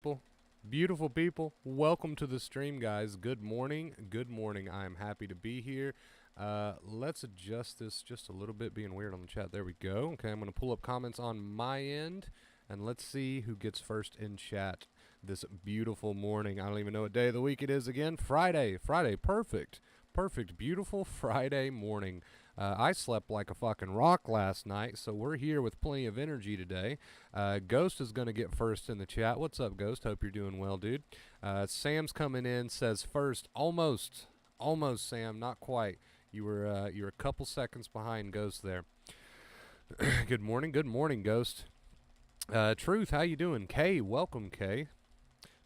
People, beautiful people, welcome to the stream, guys. Good morning. Good morning. I am happy to be here. Let's adjust this just a little bit, being weird on the chat. There we go. Okay, I'm going to pull up comments on my end, and let's see who gets first in chat this beautiful morning. I don't even know what day of the week it is again. Friday. Friday. Perfect. Perfect. Beautiful Friday morning. I slept like a fucking rock last night, so we're here with plenty of energy today. Ghost is going to get first in the chat. What's up, Ghost? Hope you're doing well, dude. Sam's coming in, says first. Almost, Sam. Not quite. You're a couple seconds behind Ghost there. Good morning, Ghost. Truth, how you doing? Kay, welcome, Kay.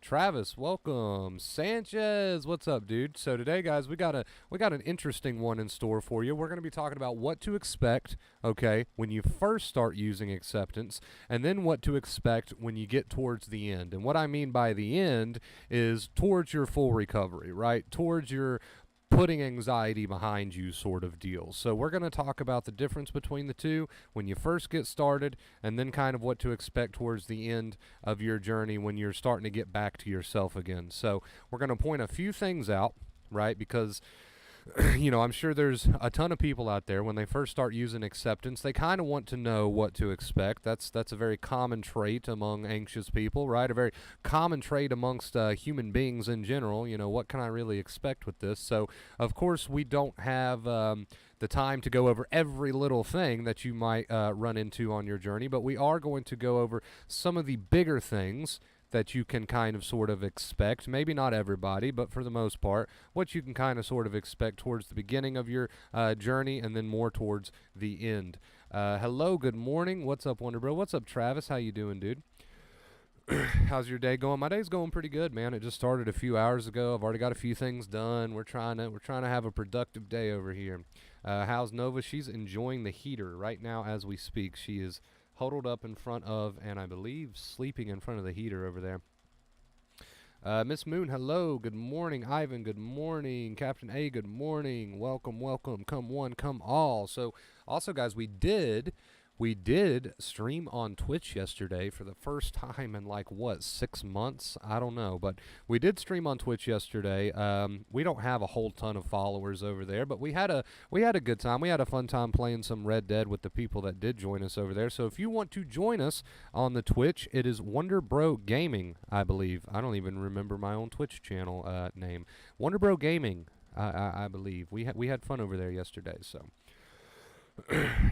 Travis, welcome. Sanchez, what's up, dude? So today, guys, we got an interesting one in store for you. We're going to be talking about what to expect, okay, when you first start using acceptance, and then what to expect when you get towards the end. And what I mean by the end is towards your full recovery, right? Towards your putting anxiety behind you sort of deal. So we're going to talk about the difference between the two when you first get started, and then kind of what to expect towards the end of your journey when you're starting to get back to yourself again. So we're going to point a few things out, right? Because I'm sure there's a ton of people out there when they first start using acceptance, they kind of want to know what to expect. That's a very common trait among anxious people, right? A very common trait amongst human beings in general. What can I really expect with this? So, of course, we don't have the time to go over every little thing that you might run into on your journey, but we are going to go over some of the bigger things that you can kind of sort of expect. Maybe not everybody, but for the most part, what you can kind of sort of expect towards the beginning of your journey, and then more towards the end. Hello, good morning. What's up, Wonder Bro? What's up, Travis? How you doing, dude? How's your day going? My day's going pretty good, man. It just started a few hours ago. I've already got a few things done. We're trying to have a productive day over here. How's Nova? She's enjoying the heater right now as we speak. She is huddled up in front of, and I believe sleeping in front of the heater over there. Miss Moon, hello. Good morning. Ivan, good morning. Captain A, good morning. Welcome. Come one, come all. So, also, guys, we did stream on Twitch yesterday for the first time in 6 months? I don't know, but we did stream on Twitch yesterday. We don't have a whole ton of followers over there, but we had a good time. We had a fun time playing some Red Dead with the people that did join us over there. So if you want to join us on the Twitch, it is Wonder Bro Gaming, I believe. I don't even remember my own Twitch channel name. Wonder Bro Gaming, I believe. We had fun over there yesterday, so.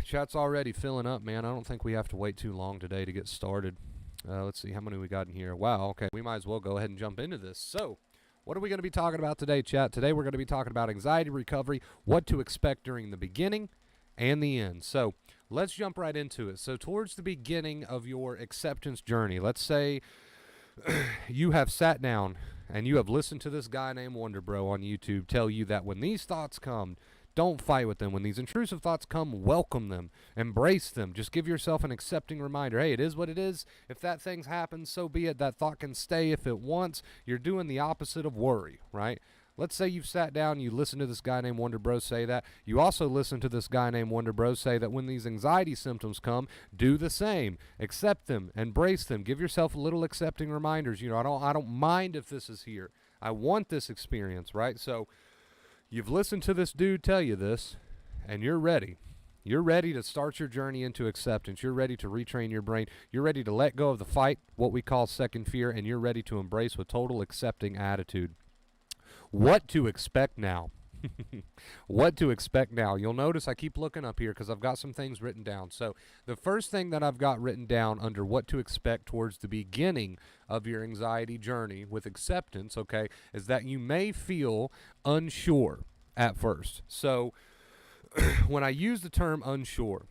Chat's already filling up, man. I don't think we have to wait too long today to get started. Let's see how many we got in here. Wow, okay. We might as well go ahead and jump into this. So, what are we going to be talking about today, chat? Today we're going to be talking about anxiety recovery, what to expect during the beginning and the end. So, let's jump right into it. So, towards the beginning of your acceptance journey, let's say you have sat down and you have listened to this guy named Wonder Bro on YouTube tell you that when these thoughts come, don't fight with them. When these intrusive thoughts come, welcome them. Embrace them. Just give yourself an accepting reminder. Hey, it is what it is. If that thing happens, so be it. That thought can stay if it wants. You're doing the opposite of worry, right? Let's say you've sat down, you listen to this guy named Wonder Bro say that. You also listen to this guy named Wonder Bro say that when these anxiety symptoms come, do the same. Accept them. Embrace them. Give yourself little accepting reminders. I don't mind if this is here. I want this experience, right? So, you've listened to this dude tell you this, and you're ready. You're ready to start your journey into acceptance. You're ready to retrain your brain. You're ready to let go of the fight, what we call second fear, and you're ready to embrace with total accepting attitude. What to expect now? What to expect now? You'll notice I keep looking up here because I've got some things written down. So the first thing that I've got written down under what to expect towards the beginning of your anxiety journey with acceptance, okay, is that you may feel unsure at first. So when I use the term unsure,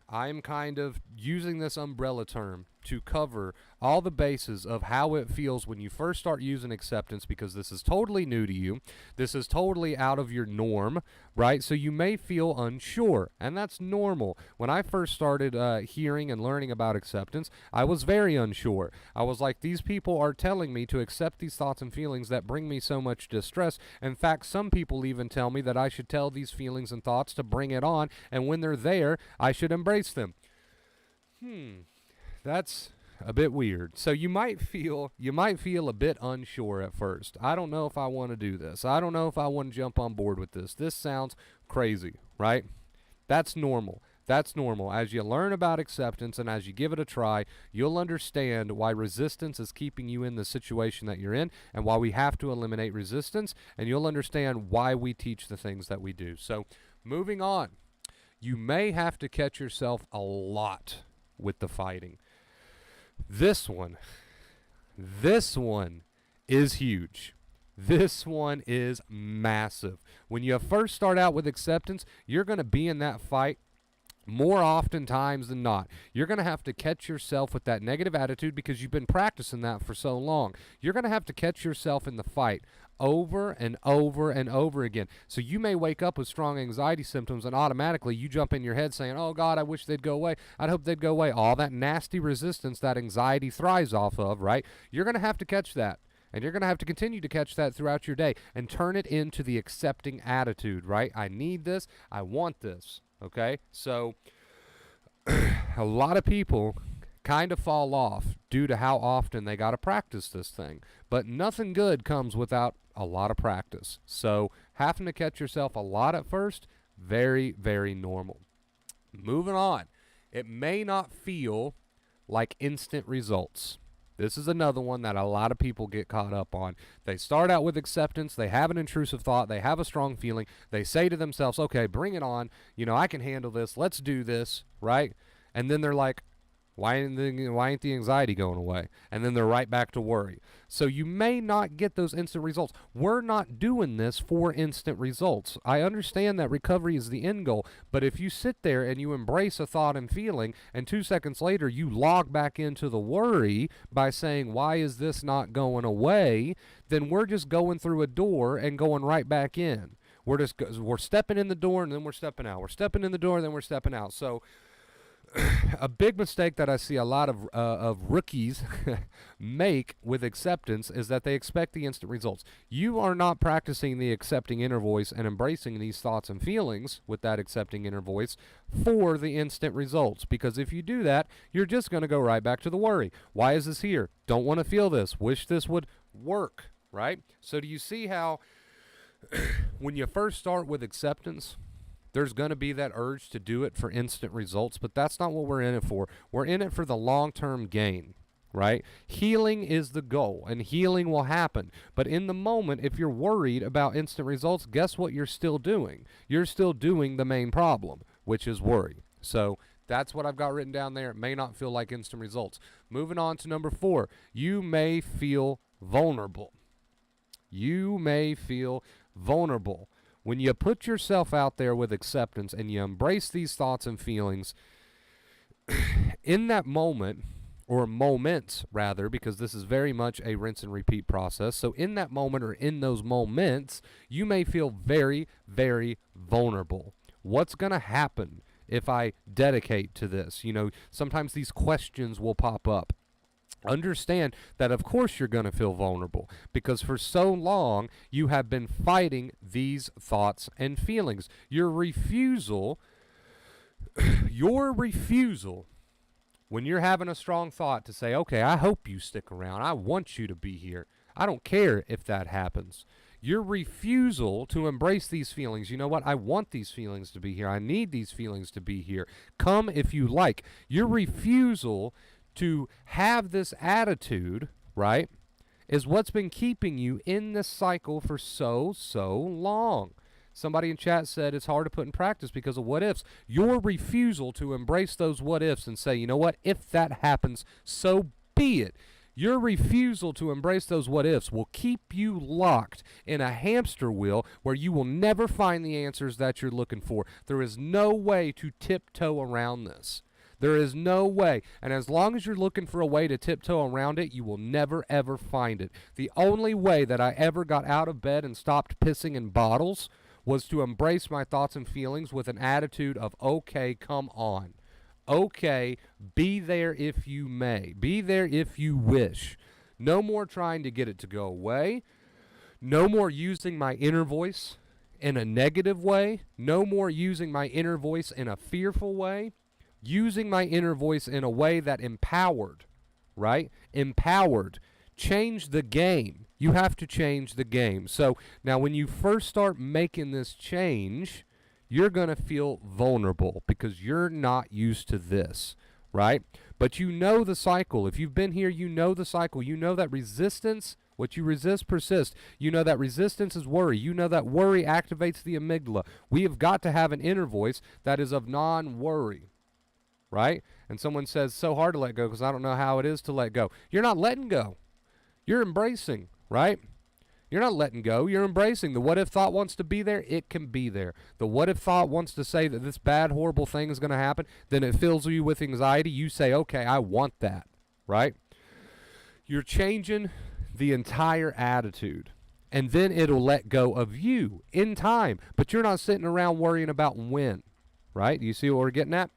I'm kind of using this umbrella term to cover all the bases of how it feels when you first start using acceptance, because this is totally new to you. This is totally out of your norm, right? So you may feel unsure, and that's normal. When I first started hearing and learning about acceptance, I was very unsure. I was like, these people are telling me to accept these thoughts and feelings that bring me so much distress. In fact, some people even tell me that I should tell these feelings and thoughts to bring it on, and when they're there, I should embrace them. That's a bit weird. So you might feel a bit unsure at first. I don't know if I want to do this. I don't know if I want to jump on board with this. This sounds crazy, right? That's normal. That's normal. As you learn about acceptance and as you give it a try, you'll understand why resistance is keeping you in the situation that you're in and why we have to eliminate resistance, and you'll understand why we teach the things that we do. So, moving on. You may have to catch yourself a lot with the fighting. This one is huge. This one is massive. When you first start out with acceptance, you're going to be in that fight more oftentimes than not. You're going to have to catch yourself with that negative attitude because you've been practicing that for so long. You're going to have to catch yourself in the fight over and over and over again. So you may wake up with strong anxiety symptoms and automatically you jump in your head saying, oh God, I wish they'd go away. I'd hope they'd go away. All that nasty resistance that anxiety thrives off of, right? You're going to have to catch that. And you're going to have to continue to catch that throughout your day and turn it into the accepting attitude, right? I need this. I want this. Okay? So a lot of people kind of fall off due to how often they got to practice this thing. But nothing good comes without a lot of practice. So having to catch yourself a lot at first, very, very normal. Moving on. It may not feel like instant results. This is another one that a lot of people get caught up on. They start out with acceptance. They have an intrusive thought. They have a strong feeling. They say to themselves, okay, bring it on. You know, I can handle this. Let's do this, right? And then they're like, why ain't the anxiety going away? And then they're right back to worry. So you may not get those instant results. We're not doing this for instant results. I understand that recovery is the end goal, but if you sit there and you embrace a thought and feeling, and 2 seconds later you log back into the worry by saying, why is this not going away? Then we're just going through a door and going right back in. We're stepping in the door and then we're stepping out. We're stepping in the door and then we're stepping out. So a big mistake that I see a lot of rookies make with acceptance is that they expect the instant results. You are not practicing the accepting inner voice and embracing these thoughts and feelings with that accepting inner voice for the instant results, because if you do that, you're just going to go right back to the worry. Why is this here? Don't want to feel this. Wish this would work, right? So do you see how when you first start with acceptance, there's going to be that urge to do it for instant results, but that's not what we're in it for. We're in it for the long-term gain, right? Healing is the goal, and healing will happen. But in the moment, if you're worried about instant results, guess what you're still doing? You're still doing the main problem, which is worry. So that's what I've got written down there. It may not feel like instant results. Moving on to number 4, you may feel vulnerable. You may feel vulnerable. When you put yourself out there with acceptance and you embrace these thoughts and feelings, in that moment, or moments rather, because this is very much a rinse and repeat process, so in that moment or in those moments, you may feel very, very vulnerable. What's going to happen if I dedicate to this? You know, sometimes these questions will pop up. Understand that of course you're going to feel vulnerable because for so long you have been fighting these thoughts and feelings. Your refusal when you're having a strong thought to say, okay, I hope you stick around. I want you to be here. I don't care if that happens. Your refusal to embrace these feelings, you know what? I want these feelings to be here. I need these feelings to be here. Come if you like. Your refusal to have this attitude, right, is what's been keeping you in this cycle for so long. Somebody in chat said it's hard to put in practice because of what ifs. Your refusal to embrace those what ifs and say, you know what, if that happens, so be it. Your refusal to embrace those what ifs will keep you locked in a hamster wheel where you will never find the answers that you're looking for. There is no way to tiptoe around this. There is no way. And as long as you're looking for a way to tiptoe around it, you will never, ever find it. The only way that I ever got out of bed and stopped pissing in bottles was to embrace my thoughts and feelings with an attitude of, okay, come on. Okay, be there if you may. Be there if you wish. No more trying to get it to go away. No more using my inner voice in a negative way. No more using my inner voice in a fearful way. Using my inner voice in a way that empowered, right? Empowered. Change the game. You have to change the game. So now when you first start making this change, you're going to feel vulnerable because you're not used to this, right? But you know the cycle. If you've been here, you know the cycle. You know that resistance, what you resist persists. You know that resistance is worry. You know that worry activates the amygdala. We have got to have an inner voice that is of non-worry, right? And someone says, so hard to let go because I don't know how it is to let go. You're not letting go. You're embracing, right? You're not letting go. You're embracing. The what-if thought wants to be there. It can be there. The what-if thought wants to say that this bad, horrible thing is going to happen. Then it fills you with anxiety. You say, okay, I want that, right? You're changing the entire attitude. And then it'll let go of you in time. But you're not sitting around worrying about when, right? You see what we're getting at?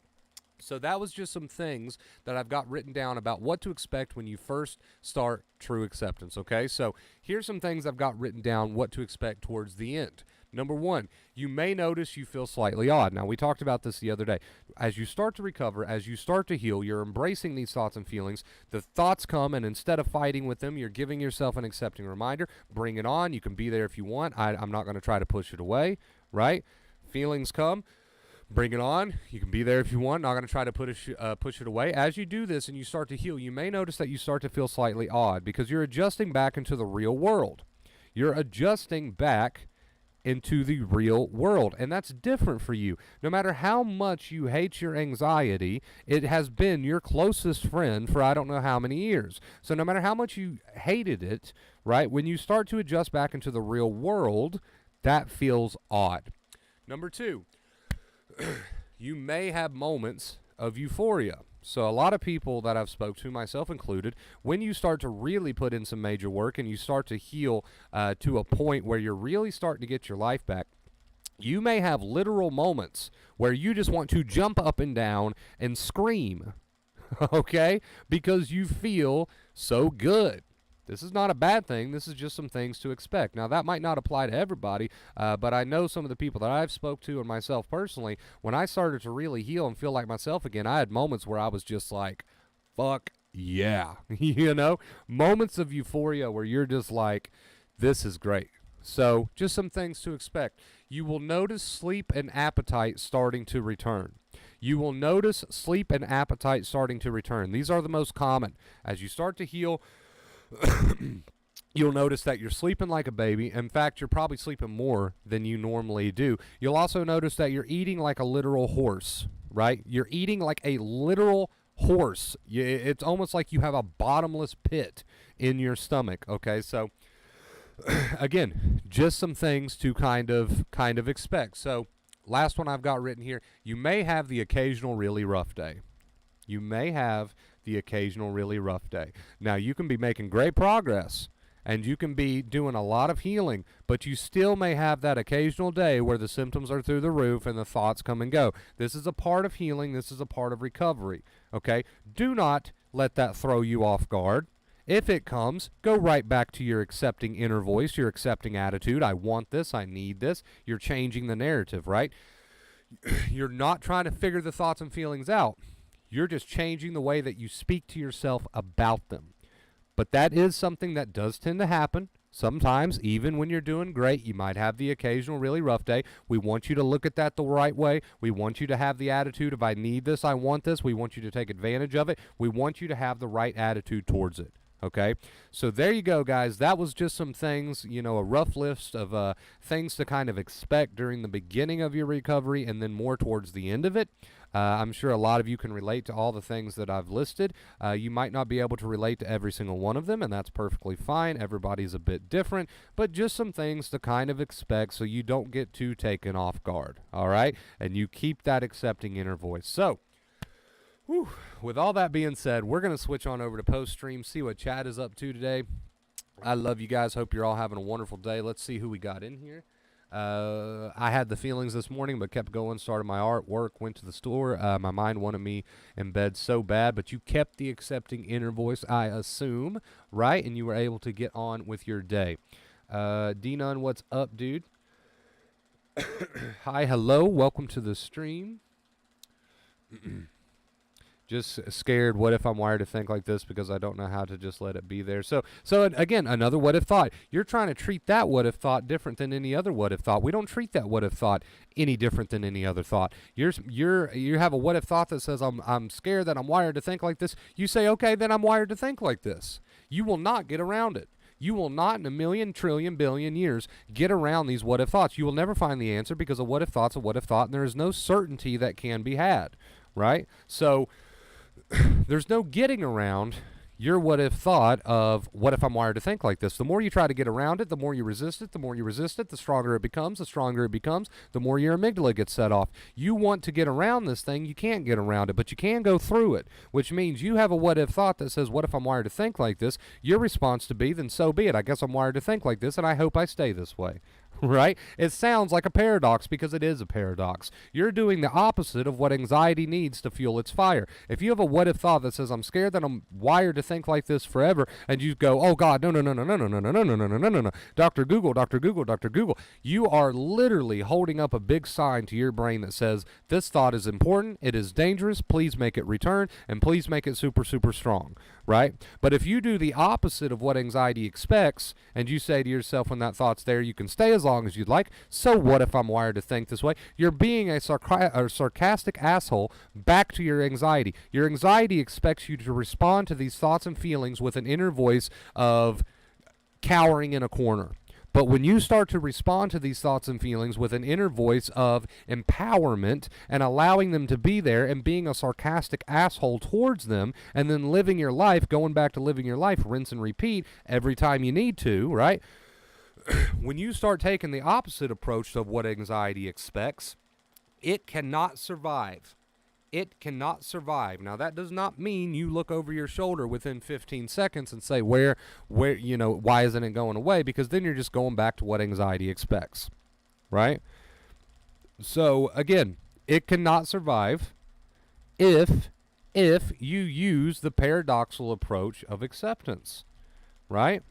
So that was just some things that I've got written down about what to expect when you first start true acceptance, okay? So here's some things I've got written down what to expect towards the end. Number one, you may notice you feel slightly odd. Now, we talked about this the other day. As you start to recover, as you start to heal, you're embracing these thoughts and feelings. The thoughts come, and instead of fighting with them, you're giving yourself an accepting reminder. Bring it on. You can be there if you want. I'm not going to try to push it away, right? Feelings come. Bring it on. You can be there if you want. Not going to try to push it away. As you do this and you start to heal, you may notice that you start to feel slightly odd because you're adjusting back into the real world. You're adjusting back into the real world, and that's different for you. No matter how much you hate your anxiety, it has been your closest friend for I don't know how many years. So no matter how much you hated it, right, when you start to adjust back into the real world, that feels odd. Number two, you may have moments of euphoria. So a lot of people that I've spoke to, myself included, when you start to really put in some major work and you start to heal to a point where you're really starting to get your life back, you may have literal moments where you just want to jump up and down and scream, okay, because you feel so good. This is not a bad thing. This is just some things to expect. Now, that might not apply to everybody, but I know some of the people that I've spoke to and myself personally, when I started to really heal and feel like myself again, I had moments where I was just like, fuck yeah, you know? Moments of euphoria where you're just like, this is great. So, just some things to expect. You will notice sleep and appetite starting to return. You will notice sleep and appetite starting to return. These are the most common. As you start to heal, you'll notice that you're sleeping like a baby. In fact, you're probably sleeping more than you normally do. You'll also notice that you're eating like a literal horse, right? You're eating like a literal horse. It's almost like you have a bottomless pit in your stomach, okay? So, again, just some things to kind of expect. So, last one I've got written here, you may have the occasional really rough day. You may have the occasional really rough day. Now, you can be making great progress, and you can be doing a lot of healing, but you still may have that occasional day where the symptoms are through the roof and the thoughts come and go. This is a part of healing. This is a part of recovery, okay? Do not let that throw you off guard. If it comes, go right back to your accepting inner voice, your accepting attitude. I want this. I need this. You're changing the narrative, right? You're not trying to figure the thoughts and feelings out. You're just changing the way that you speak to yourself about them. But that is something that does tend to happen. Sometimes, even when you're doing great, you might have the occasional really rough day. We want you to look at that the right way. We want you to have the attitude of I need this, I want this. We want you to take advantage of it. We want you to have the right attitude towards it. Okay, so there you go, guys. That was just some things, you know, a rough list of things to kind of expect during the beginning of your recovery and then more towards the end of it. I'm sure a lot of you can relate to all the things that I've listed. You might not be able to relate to every single one of them, and that's perfectly fine. Everybody's a bit different, but just some things to kind of expect so you don't get too taken off guard, all right? And you keep that accepting inner voice. So, whew, with all that being said, we're going to switch on over to post-stream, see what Chad is up to today. I love you guys. Hope you're all having a wonderful day. Let's see who we got in here. I had the feelings this morning, but kept going, started my artwork, went to the store. My mind wanted me in bed so bad, but you kept the accepting inner voice, I assume, right? And you were able to get on with your day. D-Nun, what's up, dude? Hi, hello. Welcome to the stream. just scared. What if I'm wired to think like this because I don't know how to just let it be there? So again, another what if thought. You're trying to treat that what if thought different than any other what if thought. We don't treat that what if thought any different than any other thought. You have a what if thought that says I'm scared that I'm wired to think like this. You say, okay, then I'm wired to think like this. You will not get around it. You will not in a million, trillion, billion years get around these what if thoughts. You will never find the answer because a what if thought's a what if thought, and there is no certainty that can be had, right? So there's no getting around your what if thought of what if I'm wired to think like this. The more you try to get around it, the more you resist it, the more you resist it, the stronger it becomes, the more your amygdala gets set off. You want to get around this thing, you can't get around it, but you can go through it, which means you have a what if thought that says, what if I'm wired to think like this? Your response to be, then so be it. I guess I'm wired to think like this, and I hope I stay this way. Right? It sounds like a paradox because it is a paradox. You're doing the opposite of what anxiety needs to fuel its fire. If you have a what if thought that says I'm scared that I'm wired to think like this forever, and you go, oh God, no, Dr. Google, you are literally holding up a big sign to your brain that says this thought is important, it is dangerous, please make it return, and please make it super, super strong, right? But if you do the opposite of what anxiety expects, and you say to yourself when that thought's there, you can stay as long as you'd like, so what if I'm wired to think this way? You're being a sarcastic asshole back to your anxiety. Your anxiety expects you to respond to these thoughts and feelings with an inner voice of cowering in a corner. But when you start to respond to these thoughts and feelings with an inner voice of empowerment and allowing them to be there and being a sarcastic asshole towards them and then living your life, going back to living your life, rinse and repeat every time you need to, right? When you start taking the opposite approach of what anxiety expects, it cannot survive. It cannot survive. Now, that does not mean you look over your shoulder within 15 seconds and say, why isn't it going away? Because then you're just going back to what anxiety expects, right? So, again, it cannot survive if you use the paradoxical approach of acceptance, right?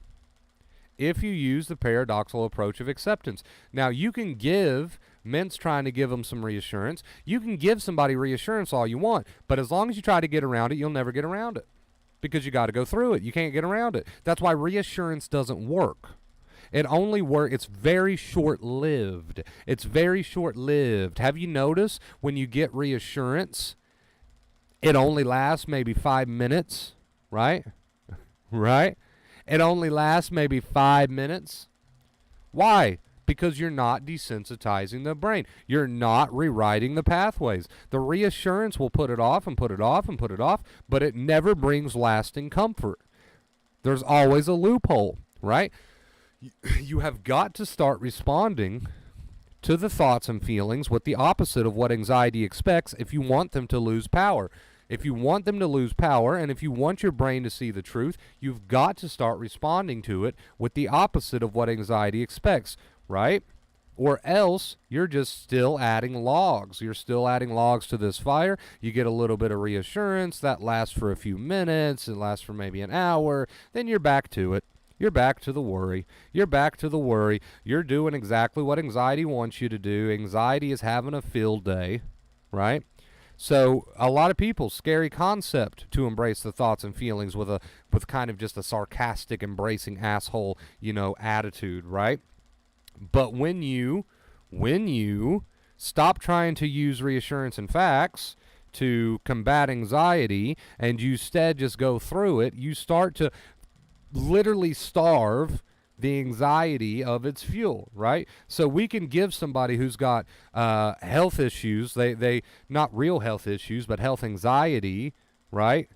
If you use the paradoxical approach of acceptance. Now, you can give, Mint's trying to give them some reassurance. You can give somebody reassurance all you want, but as long as you try to get around it, you'll never get around it because you got to go through it. You can't get around it. That's why reassurance doesn't work. It only works, it's very short-lived. It's very short-lived. Have you noticed when you get reassurance, it only lasts maybe 5 minutes, right? Right? It only lasts maybe 5 minutes. Why? Because you're not desensitizing the brain. You're not rewriting the pathways. The reassurance will put it off and put it off and put it off, but it never brings lasting comfort. There's always a loophole, right? You have got to start responding to the thoughts and feelings with the opposite of what anxiety expects if you want them to lose power. If you want them to lose power, and if you want your brain to see the truth, you've got to start responding to it with the opposite of what anxiety expects, right? Or else you're just still adding logs. You're still adding logs to this fire. You get a little bit of reassurance. That lasts for a few minutes. It lasts for maybe an hour. Then you're back to it. You're back to the worry. You're back to the worry. You're doing exactly what anxiety wants you to do. Anxiety is having a field day, right? So a lot of people, scary concept to embrace the thoughts and feelings with kind of just a sarcastic, embracing asshole, attitude, right? But when you stop trying to use reassurance and facts to combat anxiety and you instead just go through it, you start to literally starve the anxiety of its fuel, right? So we can give somebody who's got health issues, they not real health issues, but health anxiety, right?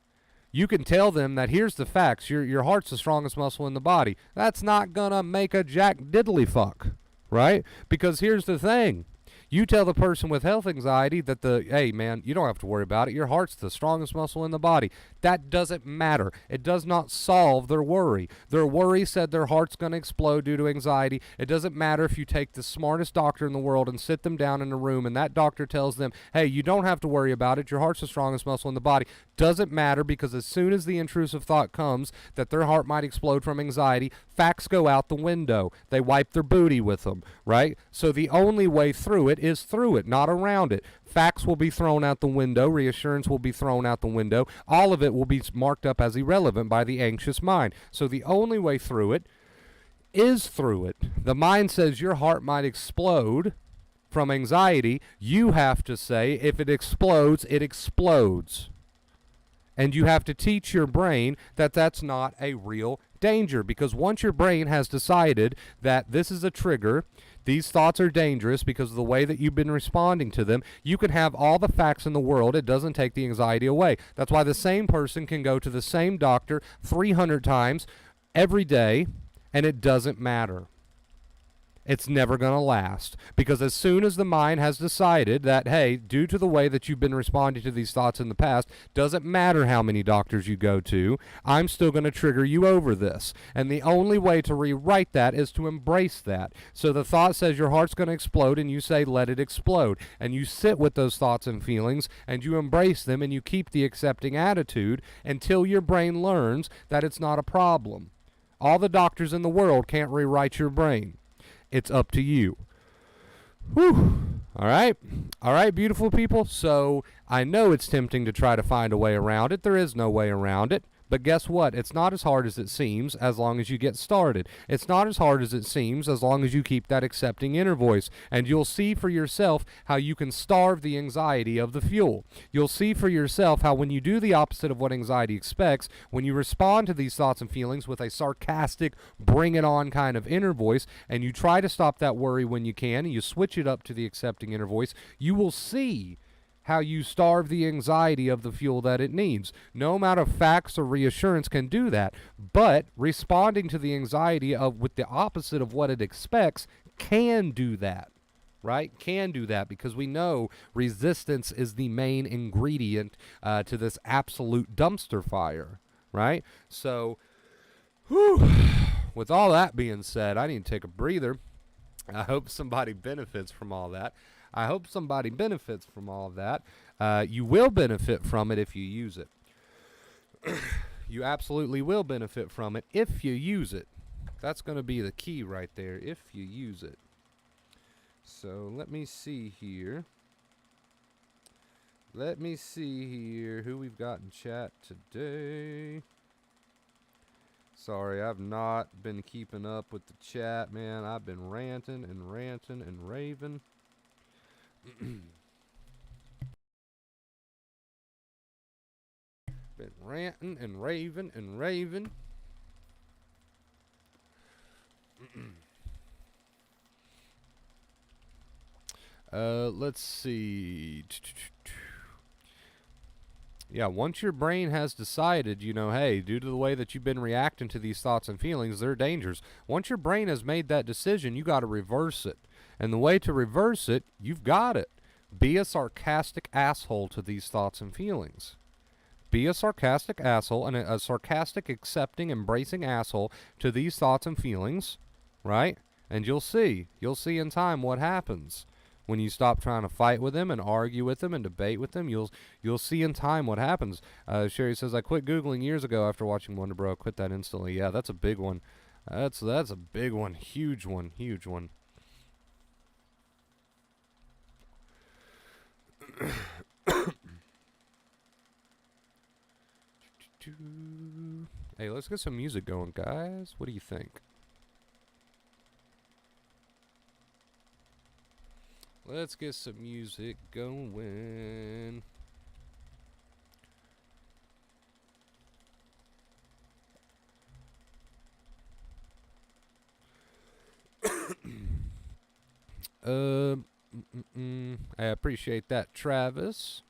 You can tell them that here's the facts. Your heart's the strongest muscle in the body. That's not gonna make a jack diddly fuck, right? Because here's the thing. You tell the person with health anxiety that hey man, you don't have to worry about it. Your heart's the strongest muscle in the body. That doesn't matter. It does not solve their worry. Their worry said their heart's going to explode due to anxiety. It doesn't matter if you take the smartest doctor in the world and sit them down in a room and that doctor tells them, hey, you don't have to worry about it. Your heart's the strongest muscle in the body. Doesn't matter because as soon as the intrusive thought comes that their heart might explode from anxiety, facts go out the window. They wipe their booty with them, right? So the only way through it it is through it, not around it. Facts will be thrown out the window. Reassurance will be thrown out the window. All of it will be marked up as irrelevant by the anxious mind. So the only way through it is through it. The mind says your heart might explode from anxiety. You have to say, if it explodes, it explodes. And you have to teach your brain that that's not a real danger, because once your brain has decided that this is a trigger, these thoughts are dangerous because of the way that you've been responding to them, you can have all the facts in the world. It doesn't take the anxiety away. That's why the same person can go to the same doctor 300 times every day, and it doesn't matter. It's never going to last, because as soon as the mind has decided that, hey, due to the way that you've been responding to these thoughts in the past, doesn't matter how many doctors you go to, I'm still going to trigger you over this. And the only way to rewrite that is to embrace that. So the thought says your heart's going to explode, and you say, let it explode. And you sit with those thoughts and feelings, and you embrace them, and you keep the accepting attitude until your brain learns that it's not a problem. All the doctors in the world can't rewrite your brain. It's up to you. Whew. All right, beautiful people. So I know it's tempting to try to find a way around it. There is no way around it. But guess what? It's not as hard as it seems as long as you get started. It's not as hard as it seems as long as you keep that accepting inner voice. And you'll see for yourself how you can starve the anxiety of the fuel. You'll see for yourself how when you do the opposite of what anxiety expects, when you respond to these thoughts and feelings with a sarcastic, bring it on kind of inner voice, and you try to stop that worry when you can, and you switch it up to the accepting inner voice, you will see how you starve the anxiety of the fuel that it needs. No amount of facts or reassurance can do that, but responding to the anxiety with the opposite of what it expects can do that, right? Can do that, because we know resistance is the main ingredient to this absolute dumpster fire, right? So, with all that being said, I need to take a breather. I hope somebody benefits from all that. You will benefit from it if you use it. You absolutely will benefit from it if you use it. That's going to be the key right there, if you use it. So let me see here. Who we've got in chat today. Sorry, I've not been keeping up with the chat, man. I've been ranting and raving. Been ranting and raving. Let's see. Yeah, once your brain has decided, hey, due to the way that you've been reacting to these thoughts and feelings, they're dangers. Once your brain has made that decision, you got to reverse it. And the way to reverse it, you've got it. Be a sarcastic asshole to these thoughts and feelings. Be a sarcastic asshole, and a sarcastic, accepting, embracing asshole to these thoughts and feelings, right? And you'll see in time what happens. When you stop trying to fight with them and argue with them and debate with them, you'll see in time what happens. Sherry says, I quit Googling years ago after watching Wonder Bro. I quit that instantly. Yeah, that's a big one. That's a big one. Huge one. Hey, let's get some music going, guys. What do you think? Let's get some music going. I appreciate that, Travis.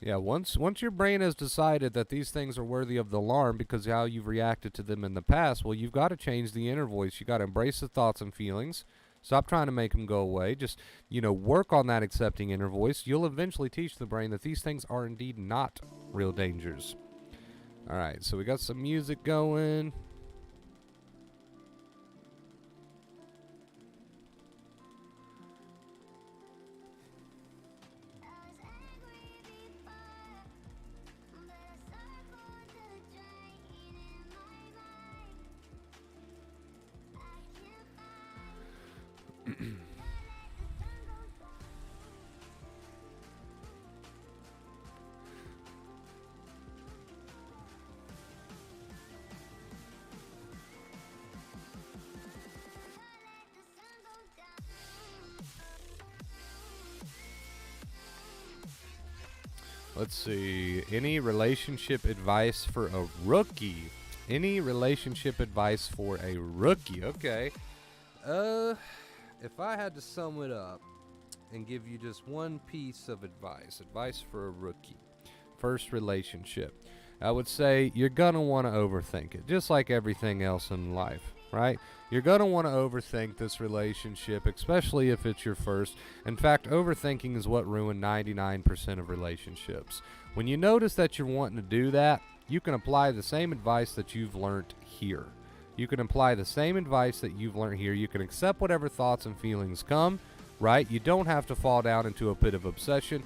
Yeah, once your brain has decided that these things are worthy of the alarm because of how you've reacted to them in the past, well, you've got to change the inner voice. You got to embrace the thoughts and feelings. Stop trying to make them go away. Just, work on that accepting inner voice. You'll eventually teach the brain that these things are indeed not real dangers. All right, so we got some music going. Let's see. Any relationship advice for a rookie? Any relationship advice for a rookie? Okay. If I had to sum it up and give you just one piece of advice for a rookie, first relationship, I would say you're going to want to overthink it, just like everything else in life, right? You're going to want to overthink this relationship, especially if it's your first. In fact, overthinking is what ruined 99% of relationships. When you notice that you're wanting to do that, you can apply the same advice that you've learned here. You can apply the same advice that you've learned here. You can accept whatever thoughts and feelings come, right? You don't have to fall down into a pit of obsession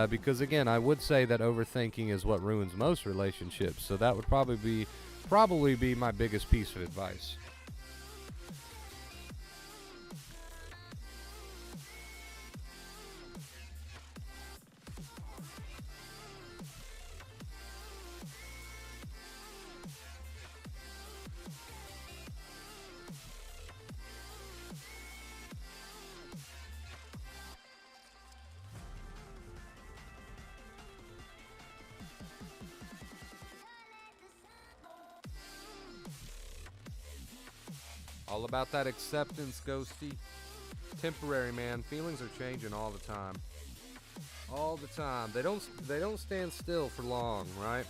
because, again, I would say that overthinking is what ruins most relationships. So that would probably be my biggest piece of advice. All about that acceptance, Ghosty. Temporary, man. Feelings are changing all the time. All the time. They don't stand still for long, right?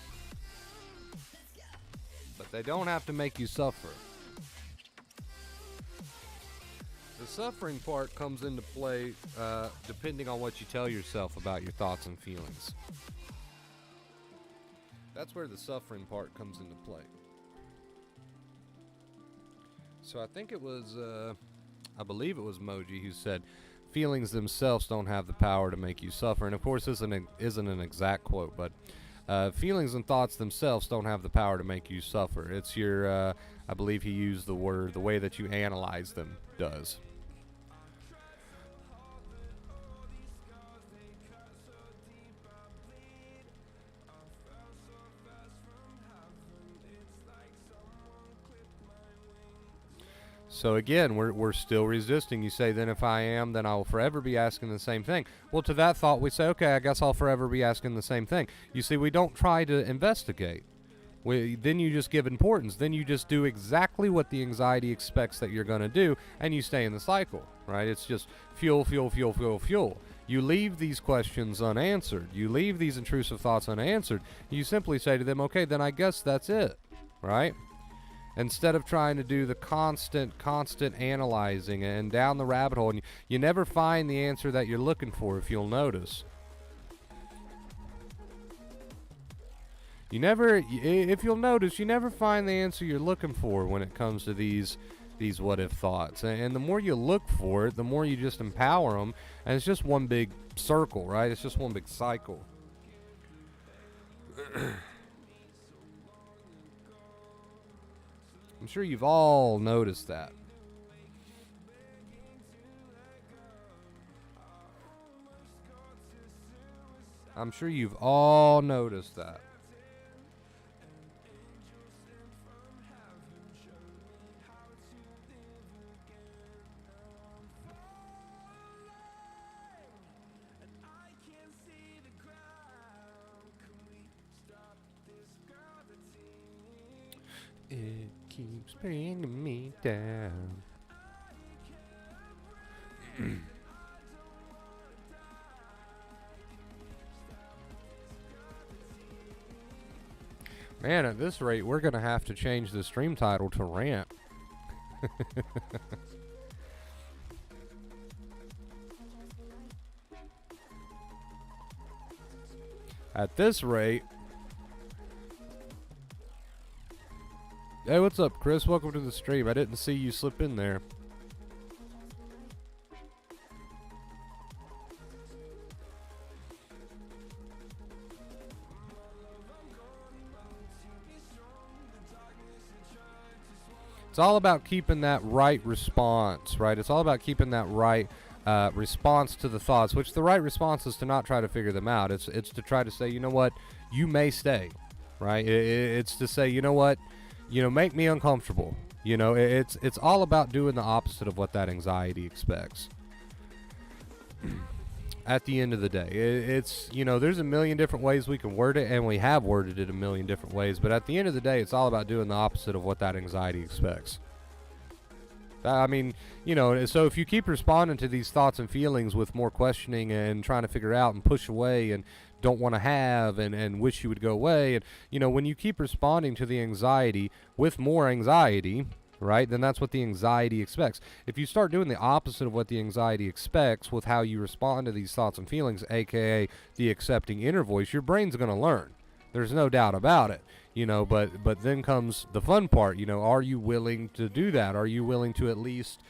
But they don't have to make you suffer. The suffering part comes into play depending on what you tell yourself about your thoughts and feelings. That's where the suffering part comes into play. So I think it was, I believe it was Moji who said, feelings themselves don't have the power to make you suffer. And of course, this isn't an exact quote, but feelings and thoughts themselves don't have the power to make you suffer. It's your, I believe he used the word, the way that you analyze them does. So again, we're still resisting. You say, then if I am, then I will forever be asking the same thing. Well, to that thought, we say, okay, I guess I'll forever be asking the same thing. You see, we don't try to investigate. Then you just give importance. Then you just do exactly what the anxiety expects that you're going to do, and you stay in the cycle, right? It's just fuel, fuel, fuel, fuel, fuel. You leave these questions unanswered. You leave these intrusive thoughts unanswered. You simply say to them, okay, then I guess that's it, right? Instead of trying to do the constant analyzing and down the rabbit hole, and you never find the answer that you're looking for, if you'll notice. If you'll notice, you never find the answer you're looking for when it comes to these what-if thoughts. And the more you look for it, the more you just empower them, and it's just one big circle, right? It's just one big cycle. I'm sure you've all noticed that. I'm sure you've all noticed that. It keeps bringing me down. Man, at this rate, we're going to have to change the stream title to RANT. At this rate... Hey, what's up, Chris? Welcome to the stream. I didn't see you slip in there. It's all about keeping that right response, right? It's all about keeping that right response to the thoughts, which the right response is to not try to figure them out. It's to try to say, you know what, you may stay, right? It's to say, you know what, make me uncomfortable. It's all about doing the opposite of what that anxiety expects. at the end of the day. It's, there's a million different ways we can word it, and we have worded it a million different ways, but at the end of the day, it's all about doing the opposite of what that anxiety expects. I mean, so if you keep responding to these thoughts and feelings with more questioning and trying to figure out and push away and don't want to have and wish you would go away, and, when you keep responding to the anxiety with more anxiety, right, then that's what the anxiety expects. If you start doing the opposite of what the anxiety expects with how you respond to these thoughts and feelings, aka the accepting inner voice, your brain's going to learn. There's no doubt about it. But then comes the fun part. Are you willing to do that? Are you willing to at least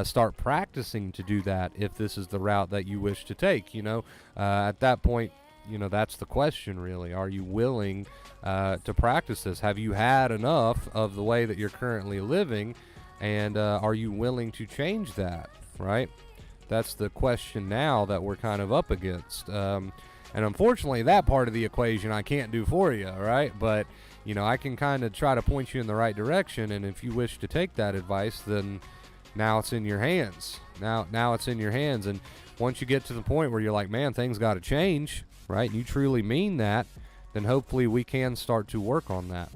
start practicing to do that if this is the route that you wish to take? At that point, that's the question, really. Are you willing to practice this? Have you had enough of the way that you're currently living, and are you willing to change that, right? That's the question now that we're kind of up against. And unfortunately, that part of the equation I can't do for you, right? But, I can kind of try to point you in the right direction, and if you wish to take that advice, then now it's in your hands. Now it's in your hands, and once you get to the point where you're like, man, things got to change, right, and you truly mean that, then hopefully we can start to work on that.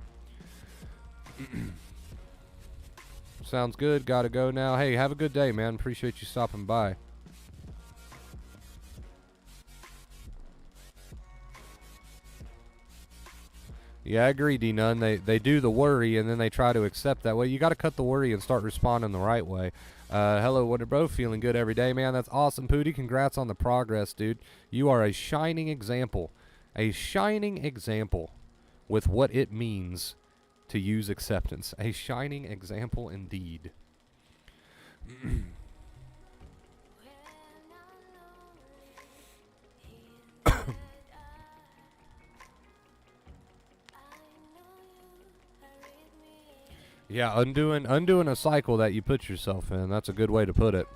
Sounds good. Got to go now. Hey, have a good day, man. Appreciate you stopping by. Yeah, I agree, D-Nun. They do the worry, and then they try to accept that. Well, you got to cut the worry and start responding the right way. Hello, what are both feeling good every day, man? That's awesome, Pooty. Congrats on the progress, dude. You are a shining example. A shining example with what it means to use acceptance. A shining example indeed. Yeah, undoing a cycle that you put yourself in. That's a good way to put it.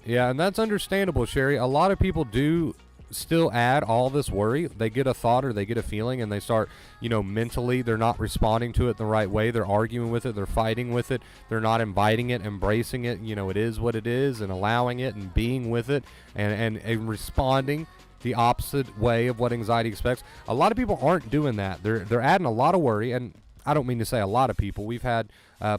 Yeah, and that's understandable, Sherry. A lot of people do still add all this worry. They get a thought or they get a feeling, and they start, mentally, they're not responding to it the right way. They're arguing with it. They're fighting with it. They're not inviting it, embracing it. It is what it is, and allowing it and being with it and responding the opposite way of what anxiety expects. A lot of people aren't doing that. They're adding a lot of worry, and I don't mean to say a lot of people. We've had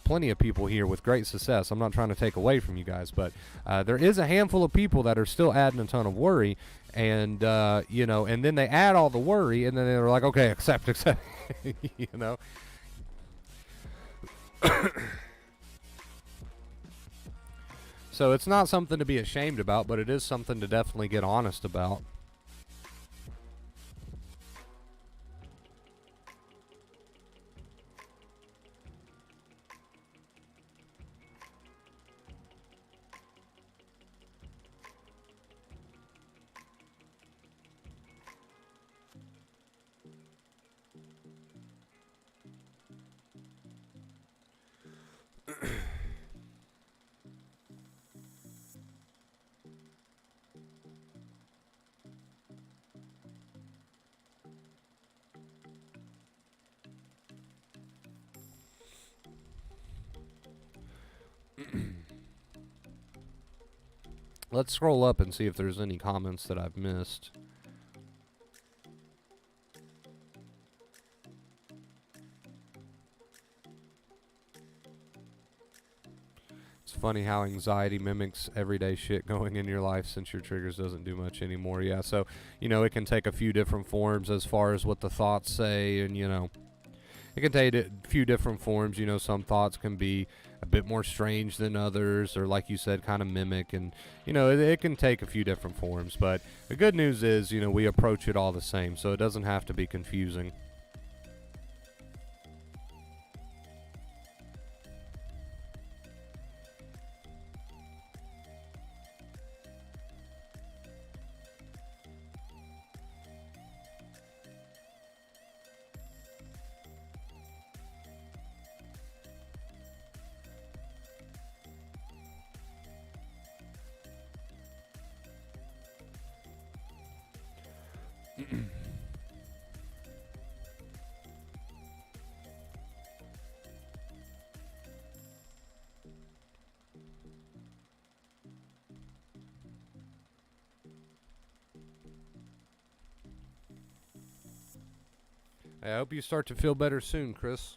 plenty of people here with great success. I'm not trying to take away from you guys, but there is a handful of people that are still adding a ton of worry, and and then they add all the worry, and then they're like, okay, accept, So it's not something to be ashamed about, but it is something to definitely get honest about. Let's scroll up and see if there's any comments that I've missed. It's funny how anxiety mimics everyday shit going in your life since your triggers doesn't do much anymore. Yeah, so, it can take a few different forms as far as what the thoughts say, and, it can take a few different forms. Some thoughts can be a bit more strange than others, or like you said, kind of mimic, and it can take a few different forms. But the good news is, we approach it all the same, so it doesn't have to be confusing. Hey, I hope you start to feel better soon, Chris.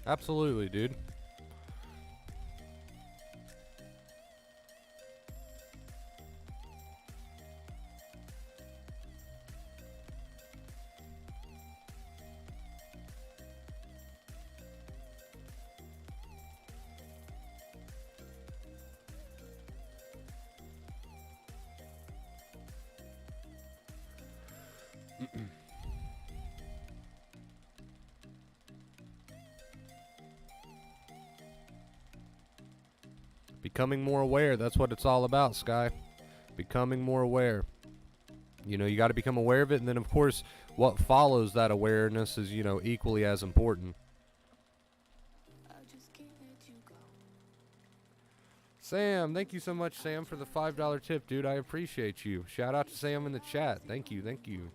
Absolutely, dude. Becoming more aware, that's what it's all about, Sky. Becoming more aware. You know, you got to become aware of it, and then, of course, what follows that awareness is, you know, equally as important. Sam, thank you so much, Sam, for the $5 tip, dude. I appreciate you. Shout out to Sam in the chat. Thank you, thank you.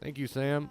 Thank you, Sam.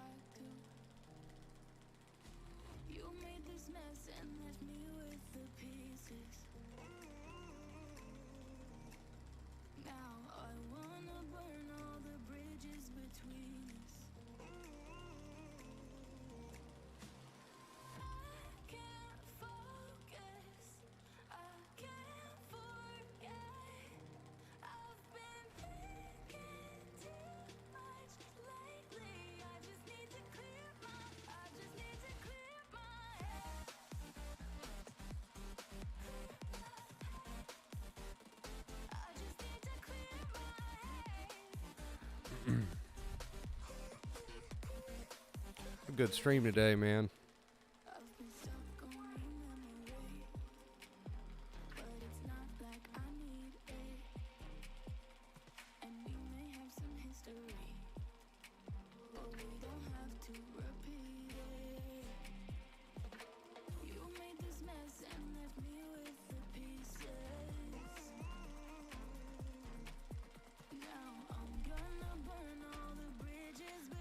A good stream today, man.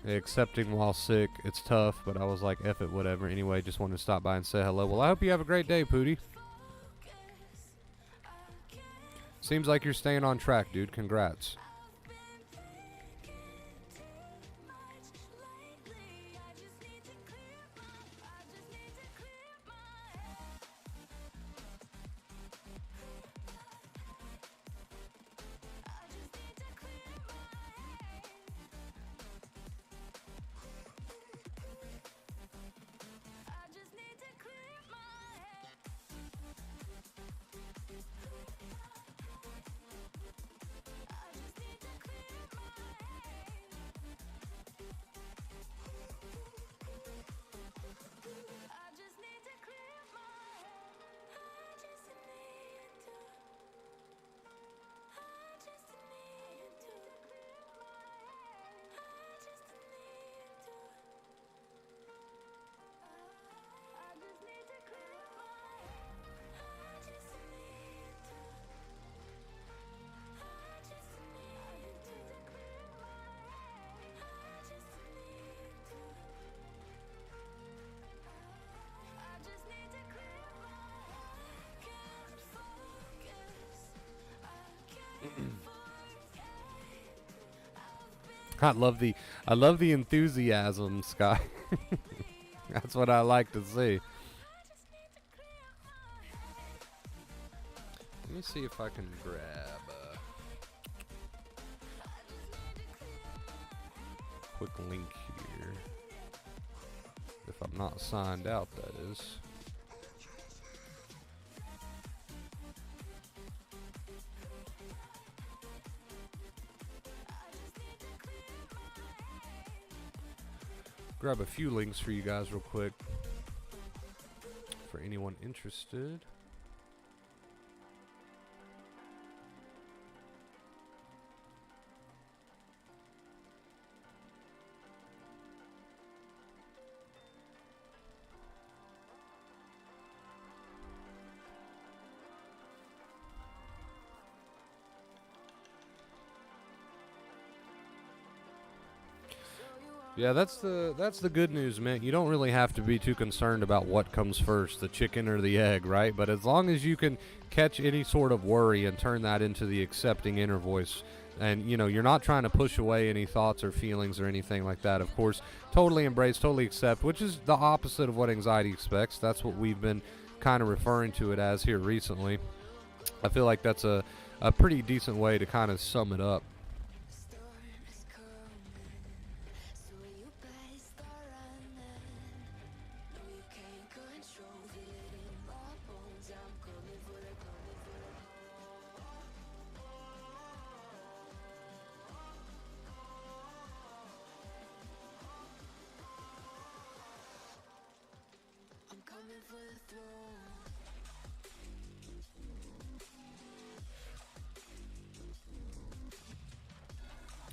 Accepting while sick, it's tough, but I was like, F it, whatever. Anyway, just wanted to stop by and say hello. Well, I hope you have a great day, Pootie. Seems like you're staying on track, dude. Congrats. I love the enthusiasm, Sky. That's what I like to see. Let me see if I can grab a quick link here. not signed out, that is. Grab a few links for you guys real quick for anyone interested. Yeah, that's the good news, man. You don't really have to be too concerned about what comes first, the chicken or the egg, right? But as long as you can catch any sort of worry and turn that into the accepting inner voice, and you're not trying to push away any thoughts or feelings or anything like that. Of course, totally embrace, totally accept, which is the opposite of what anxiety expects. That's what we've been kind of referring to it as here recently. I feel like that's a pretty decent way to kind of sum it up.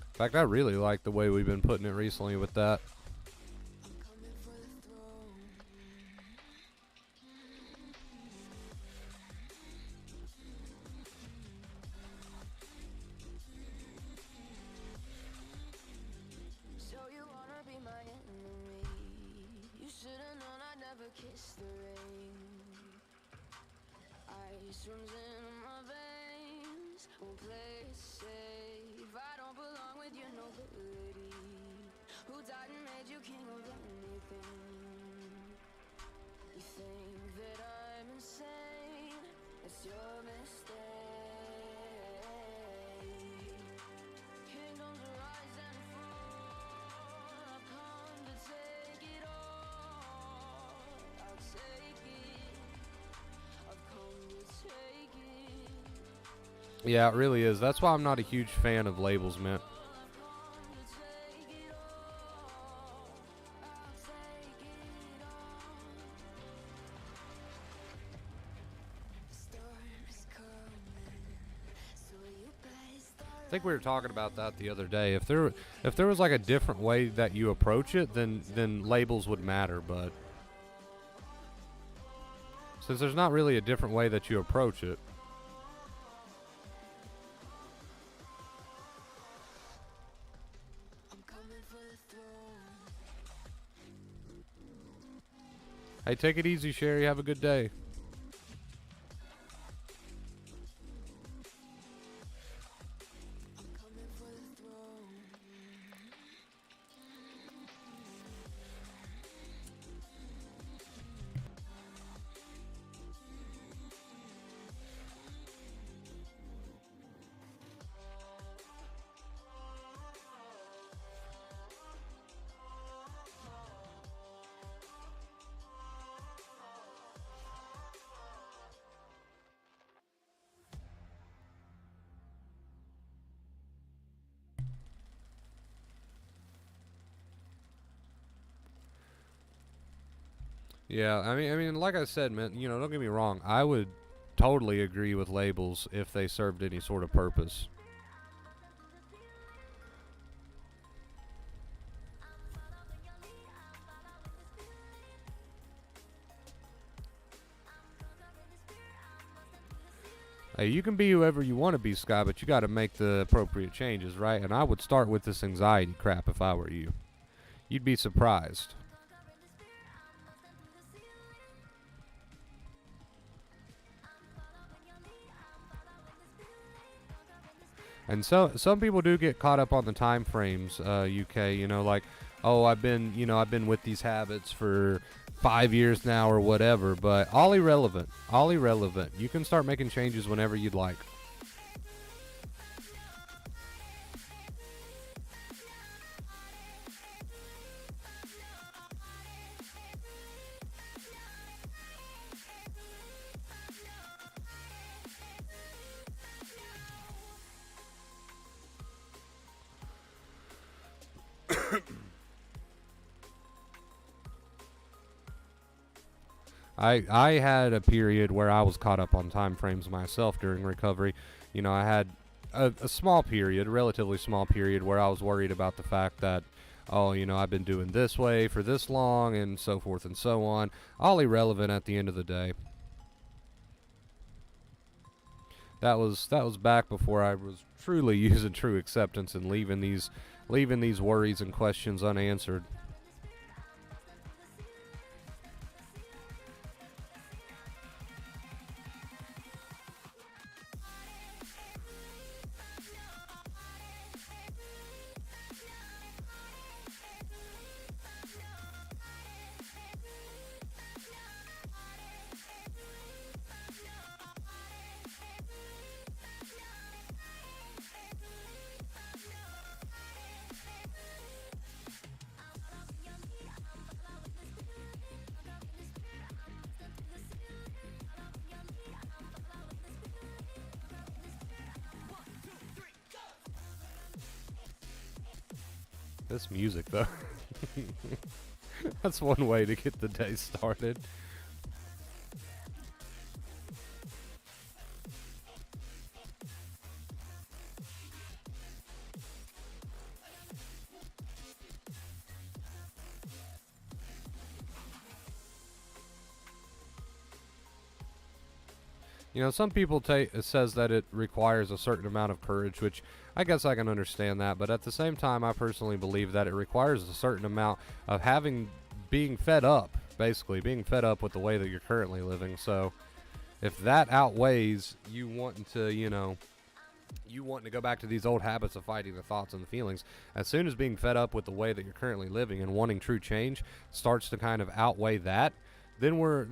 In fact, I really like the way we've been putting it recently with that. Yeah, it really is. That's why I'm not a huge fan of labels, man. I think we were talking about that the other day. If there was like a different way that you approach it, then labels would matter. But since there's not really a different way that you approach it, hey, take it easy, Sherry. Have a good day. Yeah, I mean, like I said, man, don't get me wrong. I would totally agree with labels if they served any sort of purpose. Hey, you can be whoever you want to be, Sky, but you got to make the appropriate changes, right? And I would start with this anxiety crap if I were you. You'd be surprised. And so some people do get caught up on the time frames, UK, like, oh, I've been with these habits for 5 years now or whatever, but all irrelevant. All irrelevant. You can start making changes whenever you'd like. I had a period where I was caught up on time frames myself during recovery. You know, I had a small period, a relatively small period, where I was worried about the fact that, oh, you know, I've been doing this way for this long and so forth and so on. All irrelevant at the end of the day. That was back before I was truly using true acceptance and leaving these worries and questions unanswered. This music, though. That's one way to get the day started. You know, some people it says that it requires a certain amount of courage, which I guess I can understand that. But at the same time, I personally believe that it requires a certain amount of being fed up, basically being fed up with the way that you're currently living. So if that outweighs you wanting to, you wanting to go back to these old habits of fighting the thoughts and the feelings, as soon as being fed up with the way that you're currently living and wanting true change starts to kind of outweigh that, then we're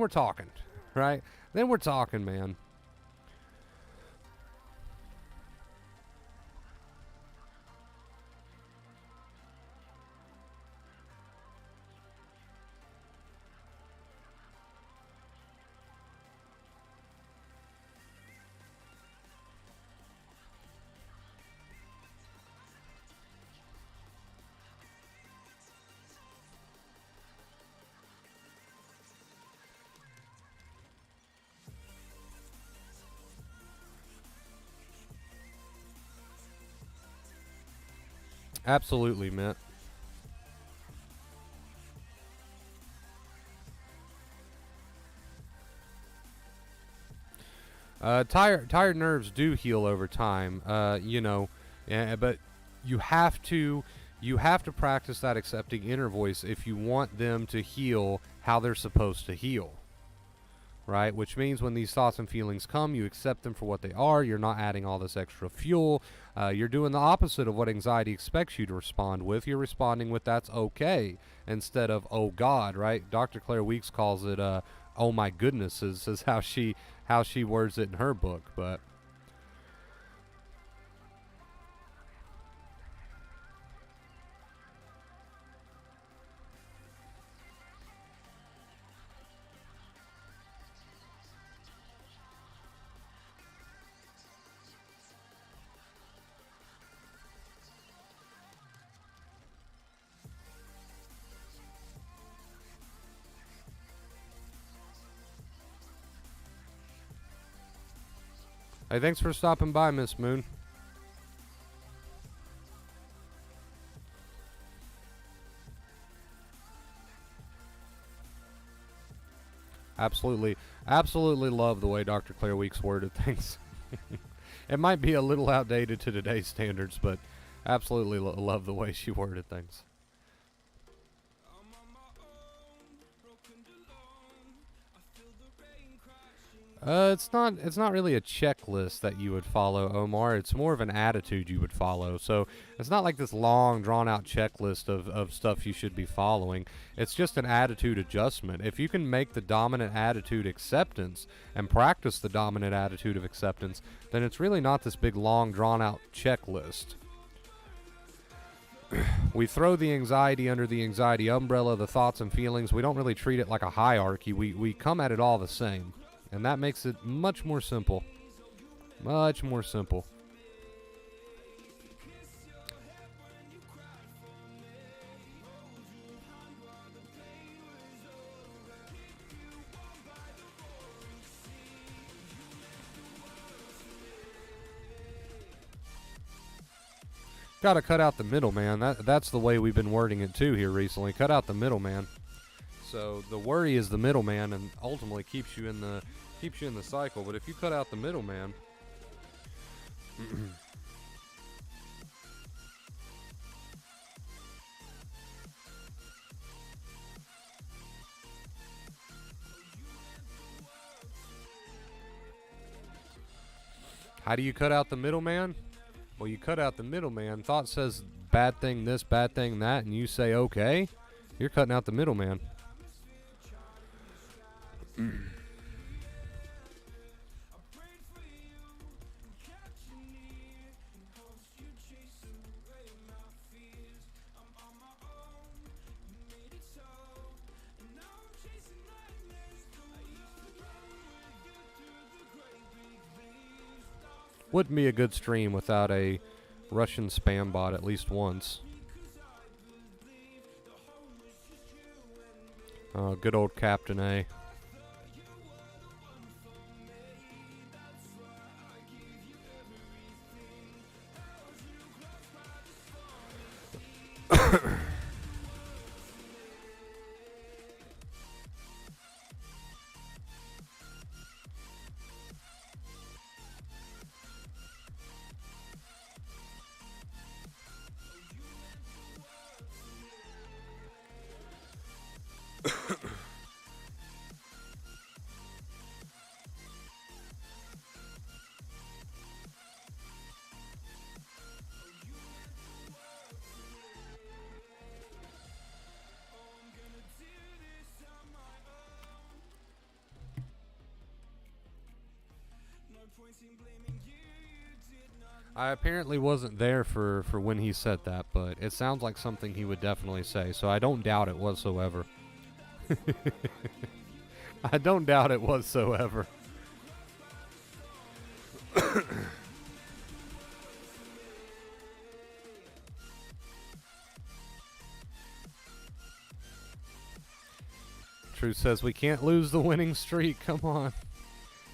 talking, right? Then we're talking, man. Absolutely, man. Tired nerves do heal over time. But you have to practice that accepting inner voice if you want them to heal how they're supposed to heal. Right? Which means when these thoughts and feelings come, you accept them for what they are. You're not adding all this extra fuel. You're doing the opposite of what anxiety expects you to respond with. You're responding with "that's okay" instead of "oh God." Right? Dr. Claire Weeks calls it "oh my goodness" is how she words it in her book. But hey, thanks for stopping by, Miss Moon. Absolutely love the way Dr. Claire Weeks worded things. It might be a little outdated to today's standards, but absolutely love the way she worded things. It's not really a checklist that you would follow, Omar. It's more of an attitude you would follow. So it's not like this long, drawn out checklist of stuff you should be following. It's just an attitude adjustment. If you can make the dominant attitude acceptance and practice the dominant attitude of acceptance, then it's really not this big, long, drawn out checklist. We throw the anxiety under the anxiety umbrella, the thoughts and feelings. We don't really treat it like a hierarchy. We come at it all the same. And that makes it much more simple. Much more simple. got to cut out the middleman. That's the way we've been wording it too here recently. Cut out the middleman. So the worry is the middleman, and ultimately keeps you in the cycle. But if you cut out the middleman, how do you cut out the middleman? Well, you cut out the middleman. Thought says bad thing this, bad thing that, and you say okay. You're cutting out the middleman. Wouldn't be a good stream without a Russian spam bot at least once. Good old Captain A. I apparently wasn't there for when he said that, but it sounds like something he would definitely say, so I don't doubt it whatsoever. I don't doubt it whatsoever. Truth says we can't lose the winning streak. Come on.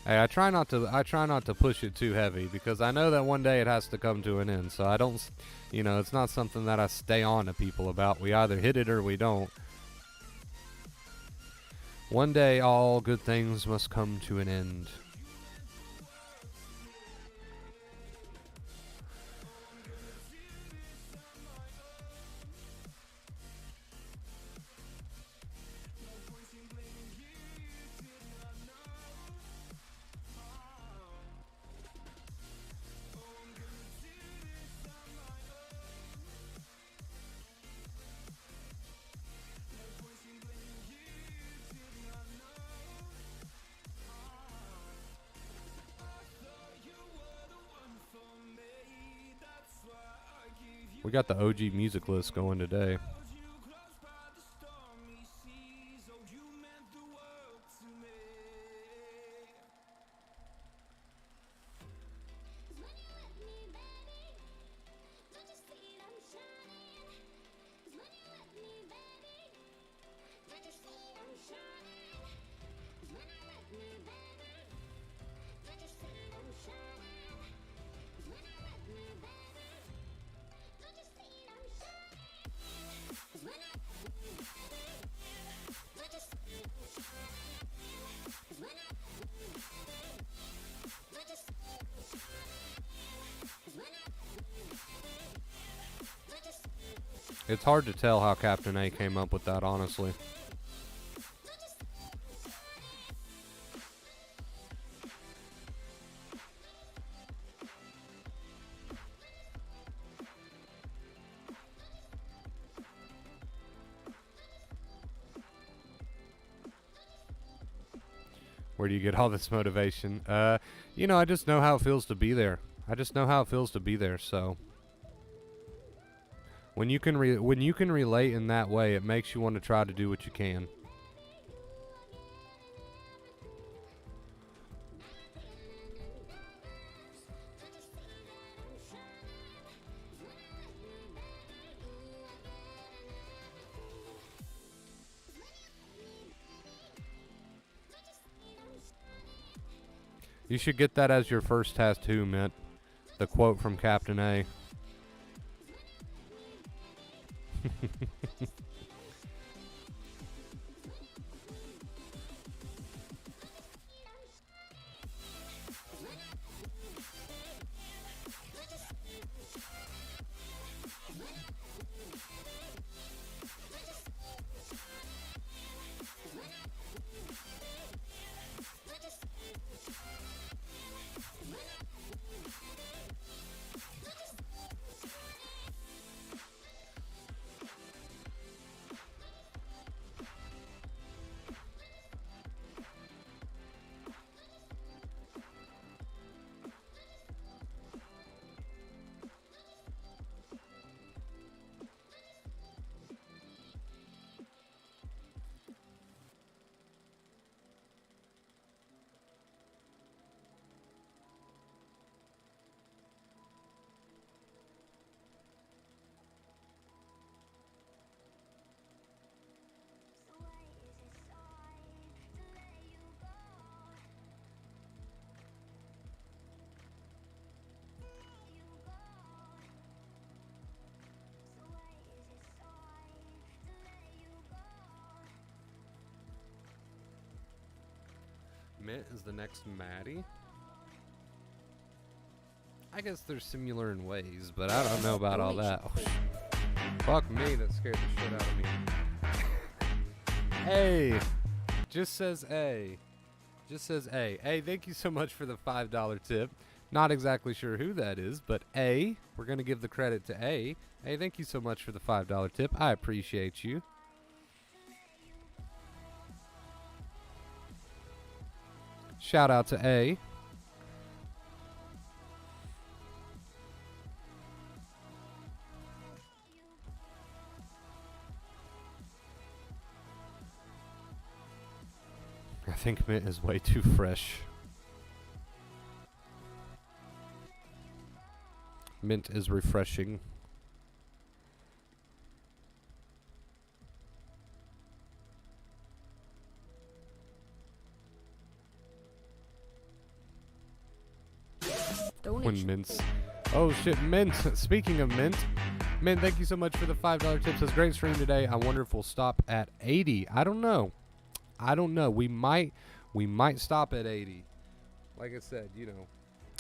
Hey, I try not to push it too heavy, because I know that one day it has to come to an end. So I don't, it's not something that I stay on to people about. We either hit it or we don't. One day all good things must come to an end. We got the OG music list going today. It's hard to tell how Captain A came up with that, honestly. Where do you get all this motivation? I just know how it feels to be there. I just know how it feels to be there, so... When you can relate in that way, it makes you want to try to do what you can. You should get that as your first tattoo, Mint. The quote from Captain A. Mint is the next Maddie. I guess they're similar in ways, but I don't know about all that. Oh, fuck me, that scared the shit out of me. A. Just says A. Just says A. A, thank you so much for the $5 tip. Not exactly sure who that is, but A. We're going to give the credit to A. A, thank you so much for the $5 tip. I appreciate you. Shout out to A. I think mint is way too fresh. Mint is refreshing. When mint's... Oh shit, mint. Speaking of mint, mint, thank you so much for the $5 tips. It's a great stream today. I wonder if we'll stop at 80. I don't know. We might stop at 80. Like I said, you know,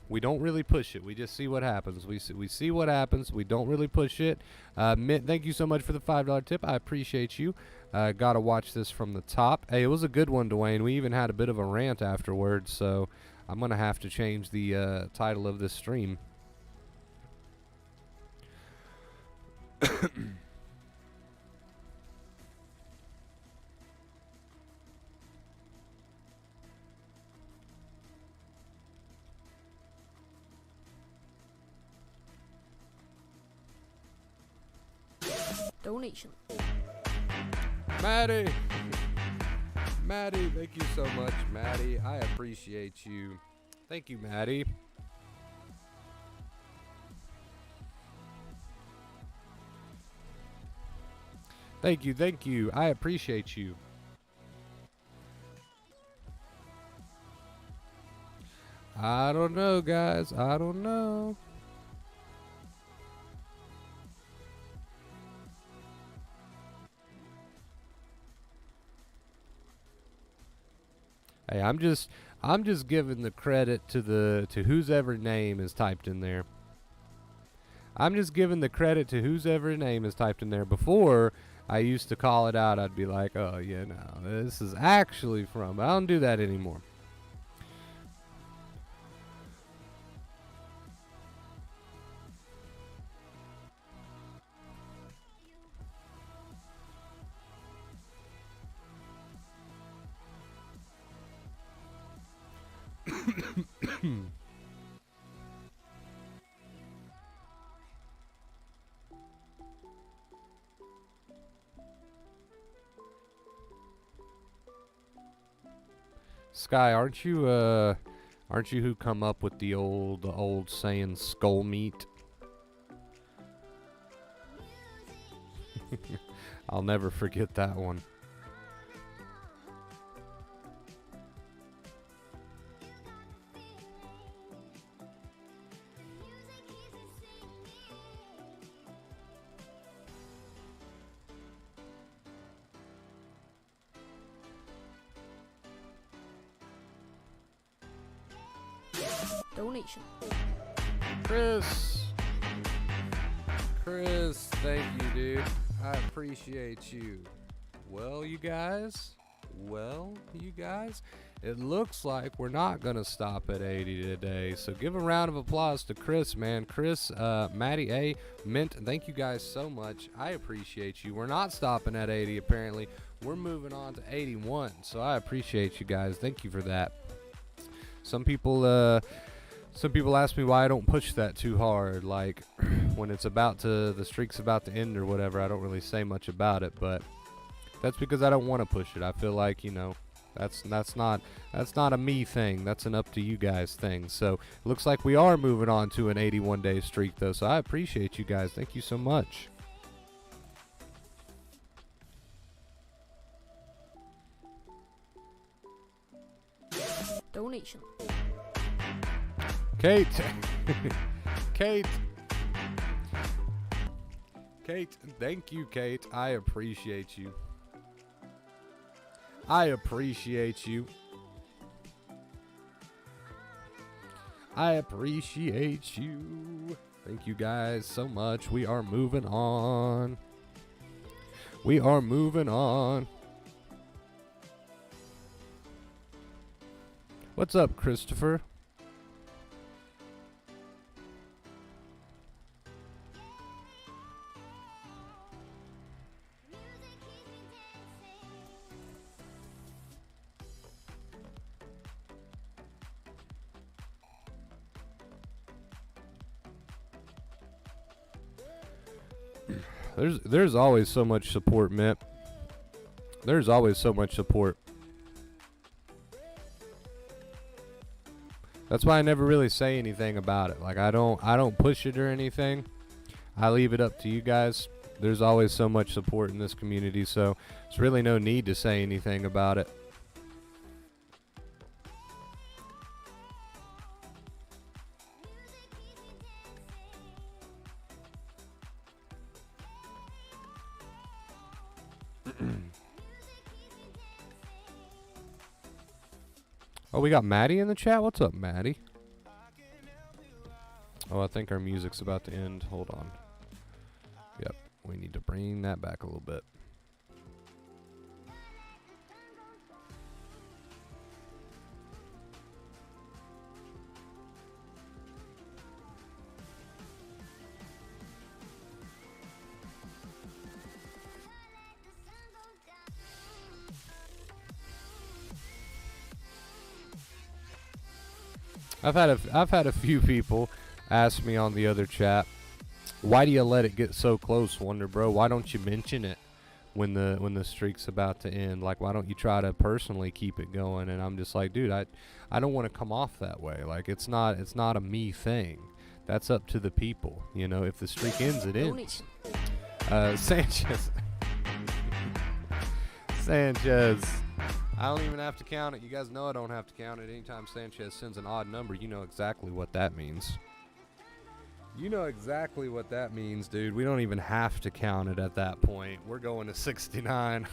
we don't really push it. We just see what happens. We see what happens. We don't really push it. Mint, thank you so much for the $5 tip. I appreciate you. Gotta watch this from the top. Hey, it was a good one, Dwayne. We even had a bit of a rant afterwards, so I'm gonna have to change the title of this stream. Donation. Maddie, thank you so much, Maddie. I appreciate you. Thank you, Maddie. Thank you. I appreciate you. I don't know, guys. I don't know. Hey, I'm just giving the credit to whose ever name is typed in there. I'm just giving the credit to whose ever name is typed in there. Before, I used to call it out. I'd be like, oh, yeah, no, this is actually from. I don't do that anymore. Sky, aren't you who come up with the old saying skull meat? I'll never forget that one. donation. Chris, thank you, dude. I appreciate you. Well, you guys, it looks like we're not going to stop at 80 today. So give a round of applause to Chris, man. Chris, Maddie A, Mint, thank you guys so much. I appreciate you. We're not stopping at 80, apparently. We're moving on to 81. So I appreciate you guys. Thank you for that. Some people ask me why I don't push that too hard. Like when it's the streak's about to end or whatever, I don't really say much about it, but that's because I don't want to push it. I feel like, that's not a me thing. That's an up to you guys thing. So it looks like we are moving on to an 81-day streak, though. So I appreciate you guys. Thank you so much. Donation. Kate. Thank you, Kate. I appreciate you. Thank you guys so much. We are moving on. What's up, Christopher? There's always so much support, Mint. There's always so much support. That's why I never really say anything about it. Like I don't push it or anything. I leave it up to you guys. There's always so much support in this community, so there's really no need to say anything about it. Oh, we got Maddie in the chat? What's up, Maddie? Oh, I think our music's about to end. Hold on. Yep, we need to bring that back a little bit. I've had a few people ask me on the other chat, why do you let it get so close, Wonder Bro? Why don't you mention it when the streak's about to end? Like, why don't you try to personally keep it going? And I'm just like, dude, I don't want to come off that way. Like, it's not a me thing. That's up to the people. You know, if the streak ends, it ends. Sanchez. I don't even have to count it. You guys know I don't have to count it. Anytime Sanchez sends an odd number, you know exactly what that means. You know exactly what that means, dude. We don't even have to count it at that point. We're going to 69.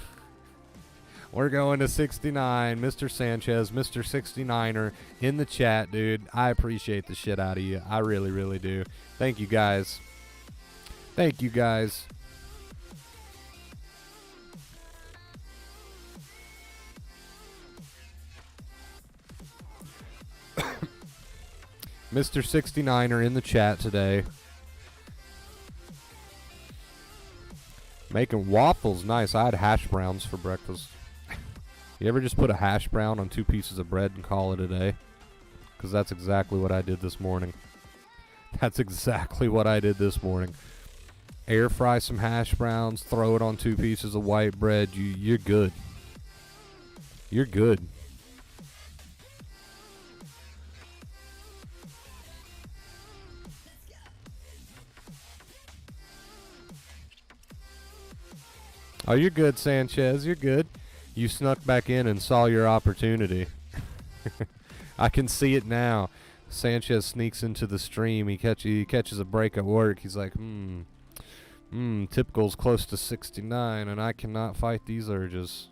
We're going to 69. Mr. Sanchez, Mr. 69er in the chat, dude. I appreciate the shit out of you. I really, really do. Thank you, guys. Thank you, guys. Mr. 69er in the chat today. Making waffles. Nice. I had hash browns for breakfast. You ever just put a hash brown on 2 pieces of bread and call it a day? Because that's exactly what I did this morning. That's exactly what I did this morning. Air fry some hash browns, throw it on 2 pieces of white bread. You're good. You're good. Oh, you're good, Sanchez. You're good. You snuck back in and saw your opportunity. I can see it now. Sanchez sneaks into the stream. He catches a break at work. He's like, Typical's close to 69, and I cannot fight these urges.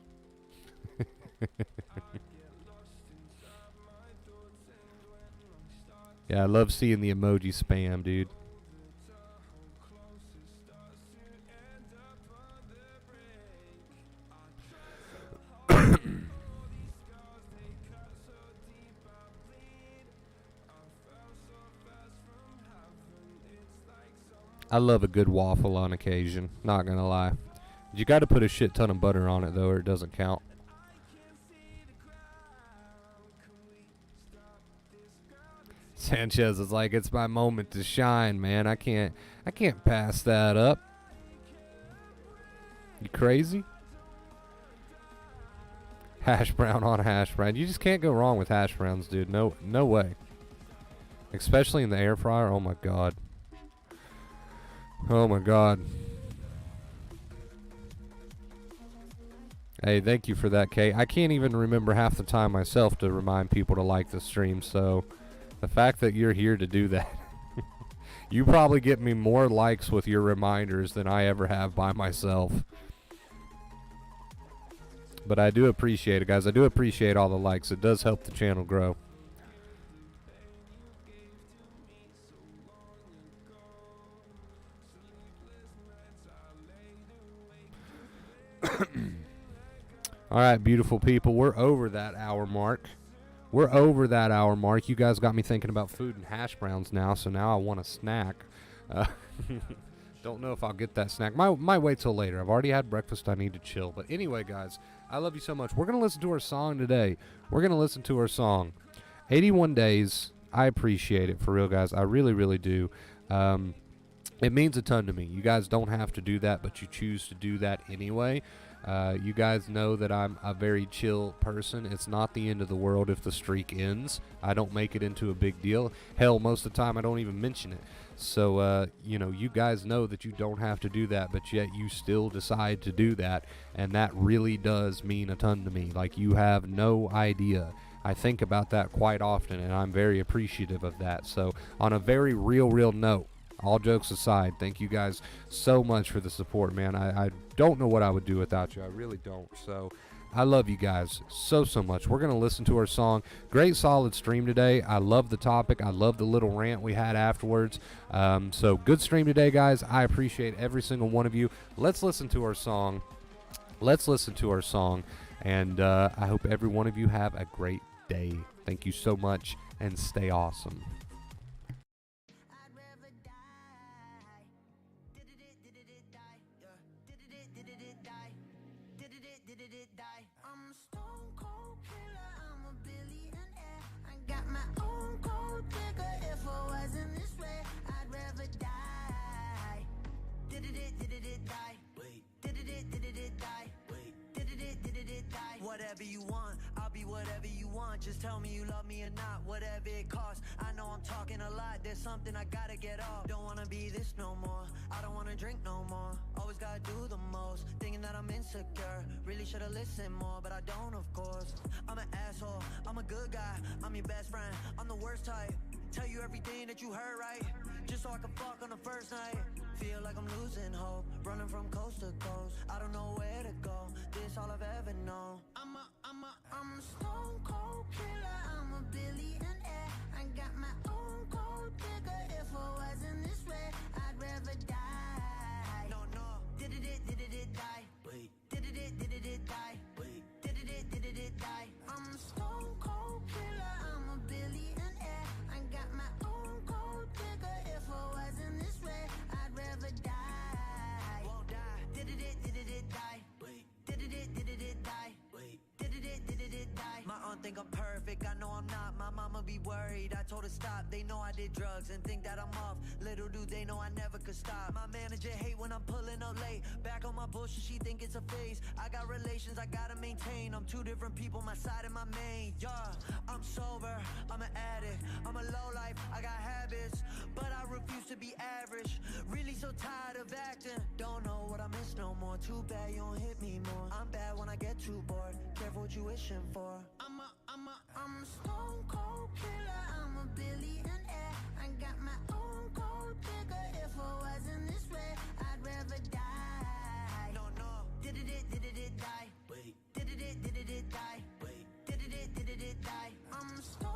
Yeah, I love seeing the emoji spam, dude. I love a good waffle on occasion, not gonna lie. You gotta put a shit ton of butter on it though, or it doesn't count. Sanchez is like, it's my moment to shine, man. I can't pass that up. You crazy? Hash brown on hash brown. You just can't go wrong with hash browns, dude. No way. Especially in the air fryer. Oh my god. Oh my god. Hey, thank you for that, Kate. I can't even remember half the time myself to remind people to like the stream, so the fact that you're here to do that, you probably get me more likes with your reminders than I ever have by myself. But I do appreciate it, guys. I do appreciate all the likes. It does help the channel grow. All right, beautiful people. We're over that hour mark. We're over that hour mark. You guys got me thinking about food and hash browns now, so now I want a snack. Don't know if I'll get that snack. Might wait till later. I've already had breakfast. I need to chill. But anyway, guys, I love you so much. We're going to listen to our song today. We're going to listen to our song. 81 Days. I appreciate it, for real, guys. I really, really do. It means a ton to me. You guys don't have to do that, but you choose to do that anyway. You guys know that I'm a very chill person. It's not the end of the world if the streak ends. I don't make it into a big deal. Hell, most of the time I don't even mention it. So, you know, you guys know that you don't have to do that, but yet you still decide to do that, and that really does mean a ton to me. Like, you have no idea. I think about that quite often, and I'm very appreciative of that. So, on a very real note, all jokes aside, thank you guys so much for the support, man. I don't know what I would do without you. I really don't. So I love you guys so much. We're going to listen to our song. Great solid stream today. I love the topic. I love the little rant we had afterwards. So good stream today, guys. I appreciate every single one of you. Let's listen to our song. And I hope every one of you have a great day. Thank you so much, and stay awesome. Whatever you want, I'll be whatever you want. Just tell me you love me or not, whatever it costs. I know I'm talking a lot, there's something I gotta get off. Don't wanna be this no more, I don't wanna drink no more. Always gotta do the most, thinking that I'm insecure. Really should've listened more, but I don't, of course. I'm an asshole, I'm a good guy, I'm your best friend, I'm the worst type. Tell you everything that you heard right, just so I can fuck on the first night. Feel like I'm losing hope, running from coast to coast. I don't know where to go, this all I've ever known. I'm a stone cold killer, I'm a billionaire. I got my own gold digger. If I wasn't this way, I'd rather die. No, did it die? Wait, did it die? Wait, did it die? I'm a stone cold killer, I'm a billionaire. I got my own gold digger. If I wasn't this way, I'd rather die. Won't die. Did it die? Wait, did it die? Wait, did it die? My aunt think I'm perfect, I know I'm not. My mama be worried, I told her stop. They know I did drugs and think that I'm off. Little do they know I never could stop. My manager hate when I'm pulling up late. Back on my bullshit, she think it's a phase. I got relations I gotta maintain. I'm two different people, my side and my main. Yeah, I'm sober, I'm an addict, I'm a low life, I got habits, but I refuse to be average. Really so tired of acting, don't know what I miss no more. Too bad you don't hit me more. I'm bad when I get too bored, careful what you wishing for. I'm a stone cold killer, I'm a billionaire. I got my own gold digger. If I wasn't this way, I'd rather die. No, did it die? Wait, did it die? Wait, did it die? I'm a stone